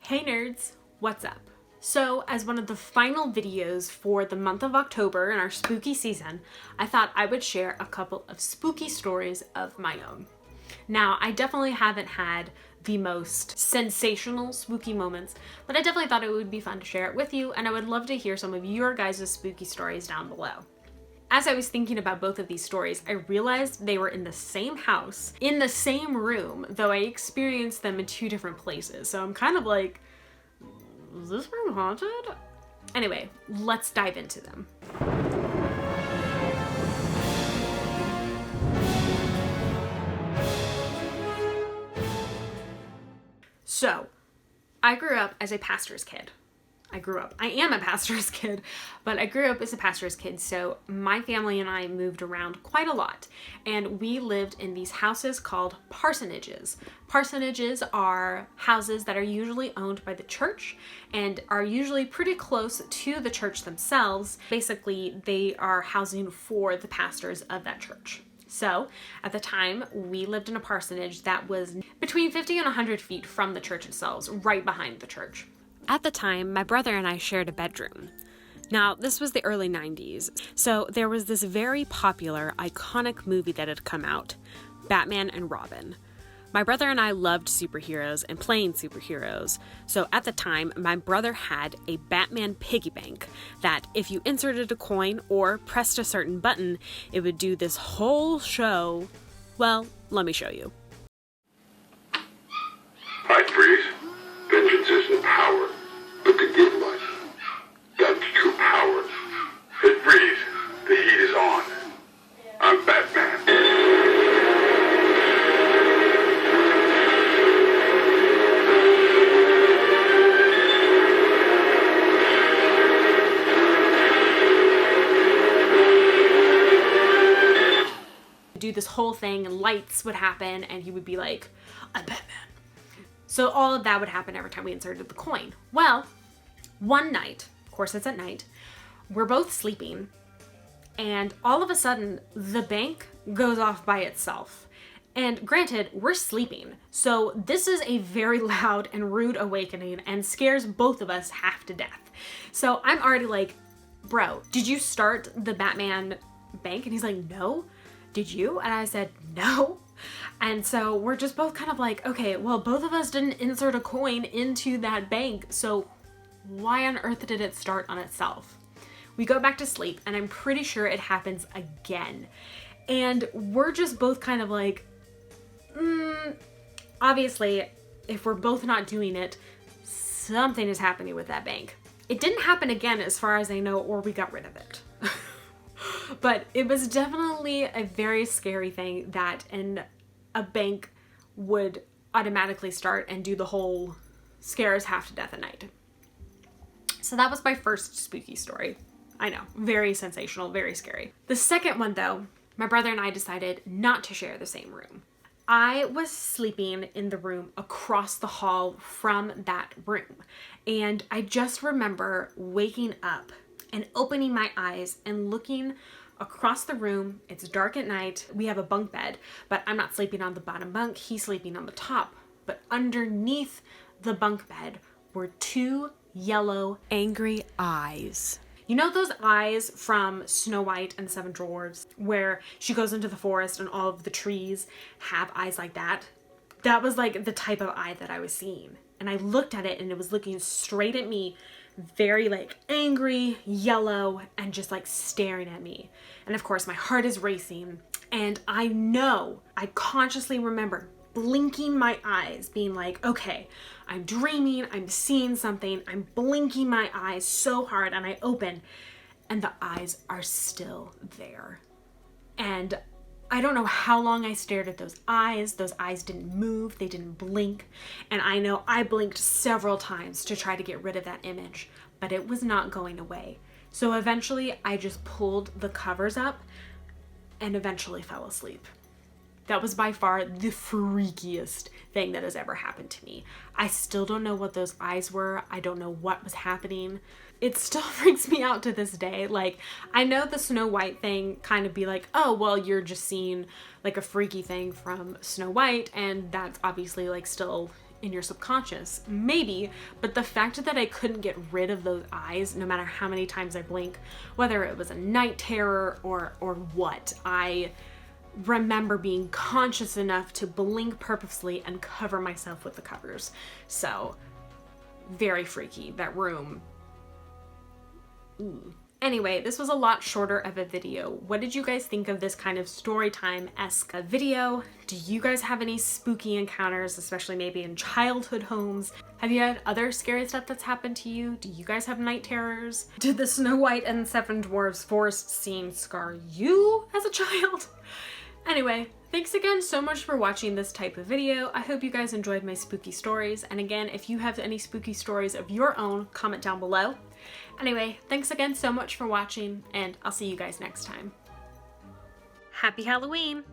Hey nerds, what's up? So as one of the final videos for the month of October in our spooky season, I thought I would share a couple of spooky stories of my own. Now, I definitely haven't had the most sensational spooky moments, but I definitely thought it would be fun to share it with you, and I would love to hear some of your guys' spooky stories down below. As I was thinking about both of these stories, I realized they were in the same house, in the same room, though I experienced them in two different places. So I'm kind of like, is this room haunted? Anyway, let's dive into them. So, I grew up as a pastor's kid. I am a pastor's kid, but I grew up as a pastor's kid, so my family and I moved around quite a lot, and we lived in these houses called parsonages. Parsonages are houses that are usually owned by the church and are usually pretty close to the church themselves. Basically, they are housing for the pastors of that church. So, at the time, we lived in a parsonage that was between 50 and 100 feet from the church itself, right behind the church. At the time, my brother and I shared a bedroom. Now, this was the early 90s, so there was this very popular, iconic movie that had come out, Batman and Robin. My brother and I loved superheroes and playing superheroes, so at the time, my brother had a Batman piggy bank that if you inserted a coin or pressed a certain button, it would do this whole show. Well, let me show you. I freeze. Vengeance isn't power, but to give life. That's true power. Hey, freeze. The heat is on. I'm Batman. Do this whole thing and lights would happen and he would be like, I'm Batman. So all of that would happen every time we inserted the coin. Well, one night, of course it's at night, we're both sleeping and all of a sudden the bank goes off by itself. And granted, we're sleeping, so this is a very loud and rude awakening and scares both of us half to death. So I'm already like, bro, did you start the Batman bank? And he's like, no. Did you? And I said, no. And so we're just both kind of like, okay, well, both of us didn't insert a coin into that bank, so why on earth did it start on itself? We go back to sleep, and I'm pretty sure it happens again. And we're just both kind of like, obviously, if we're both not doing it, something is happening with that bank. It didn't happen again as far as I know, or we got rid of it. But it was definitely a very scary thing that a bank would automatically start and do the whole scare us half to death at night. So that was my first spooky story. I know, very sensational, very scary. The second one though, my brother and I decided not to share the same room. I was sleeping in the room across the hall from that room, and I just remember waking up and opening my eyes and looking across the room. It's dark at night. We have a bunk bed, but I'm not sleeping on the bottom bunk. He's sleeping on the top. But underneath the bunk bed were two yellow, angry eyes. You know those eyes from Snow White and the Seven Dwarfs, where she goes into the forest and all of the trees have eyes like that? That was like the type of eye that I was seeing. And I looked at it and it was looking straight at me, very like angry, yellow, and just like staring at me. And of course my heart is racing, and I consciously remember blinking my eyes, being like, okay, I'm dreaming, I'm seeing something, I'm blinking my eyes so hard, and I open and the eyes are still there. And I don't know how long I stared at those eyes. Those eyes didn't move, they didn't blink. And I know I blinked several times to try to get rid of that image, but it was not going away. So eventually I just pulled the covers up and eventually fell asleep. That was by far the freakiest thing that has ever happened to me. I still don't know what those eyes were. I don't know what was happening. It still freaks me out to this day. Like, I know the Snow White thing kind of be like, oh, well, you're just seeing like a freaky thing from Snow White, and that's obviously like still in your subconscious, maybe, but the fact that I couldn't get rid of those eyes no matter how many times I blink, whether it was a night terror or what, I remember being conscious enough to blink purposely and cover myself with the covers. So, very freaky. That room. Ooh. Anyway, this was a lot shorter of a video. What did you guys think of this kind of story time-esque video? Do you guys have any spooky encounters, especially maybe in childhood homes? Have you had other scary stuff that's happened to you? Do you guys have night terrors? Did the Snow White and Seven Dwarfs forest scene scar you as a child? Anyway, thanks again so much for watching this type of video. I hope you guys enjoyed my spooky stories. And again, if you have any spooky stories of your own, comment down below. Anyway, thanks again so much for watching, and I'll see you guys next time. Happy Halloween!